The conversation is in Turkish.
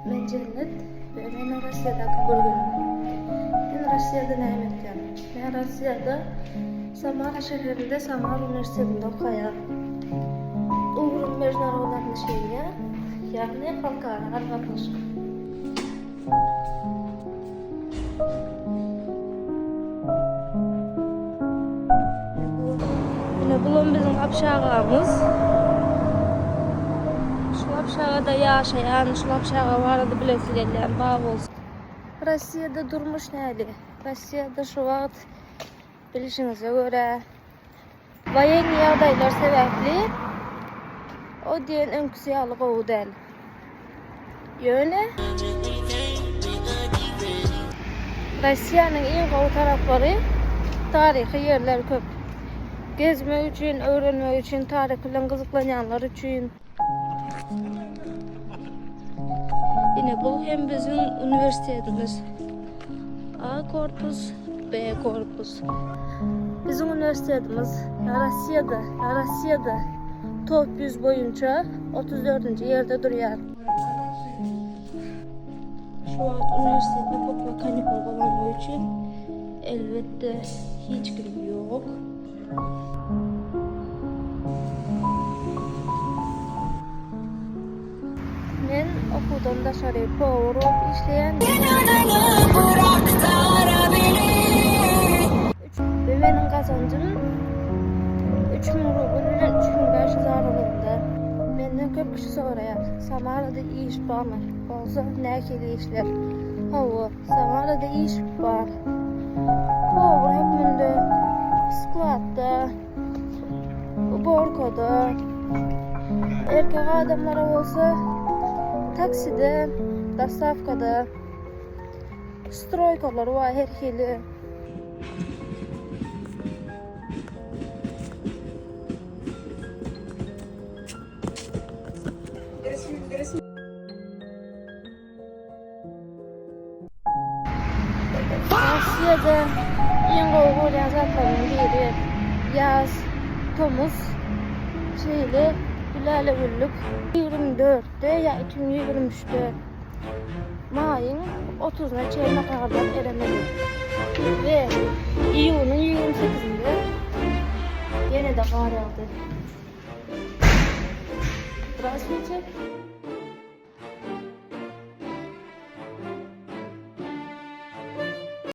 Ben Cennet ve ben Rusya'daki bölümüm. Ben Rusya'da ne etken? Ben Rusya'da Samara şehrinde Samara Üniversitesi'nde okuyam. Uğur'un mecnarlarını şeyle, yani halkara arvatmışım. Bulun bizim apşağımız. Şu apşağıda yaşayan, şu apşağı vardı bilesiyle bağ olsun. Rusya'da durmuş neydi? Rusya'da şu vakit bilişinize göre vayen yağdaylar sebepli o diyen önküsiyalı qoğu değil. Yöne Rusya'nın en qoğu tarafları tarihi yerler köp. Gezme üçün, öğrenme üçün, tarihiyle kızıklanyanlar üçün. Yine bu hem bizim üniversitemiz. A korpus, B korpus. Bizim üniversitemiz Rusya'da top 100 boyunca 34. yerde duruyor. Şu an üniversitede pop kanikol olan için elbette hiç gün yok. Ben okuldan dışarı power işleyen ve benim kazancım 3.000 ruble ile 3.500 aralığında. Benden köp kişi soruyor. Samara'da iyi iş var mı? Olsa ne keli işler? Hava, Samara'da iyi iş var. Power hepiminde, skladda, borkoda, erkek adamlara olsa takside, dostavkada, stroykalar var her hili. Rusya'da en qoğu olan zatların biri yaz, tomuz, şeyli, Bilal Güllük 24'te ya 2023'te mayın 30'una çeyrek kadar eremeli ve iyunun 28'inde yine de kar yağdı. Здравствуйте.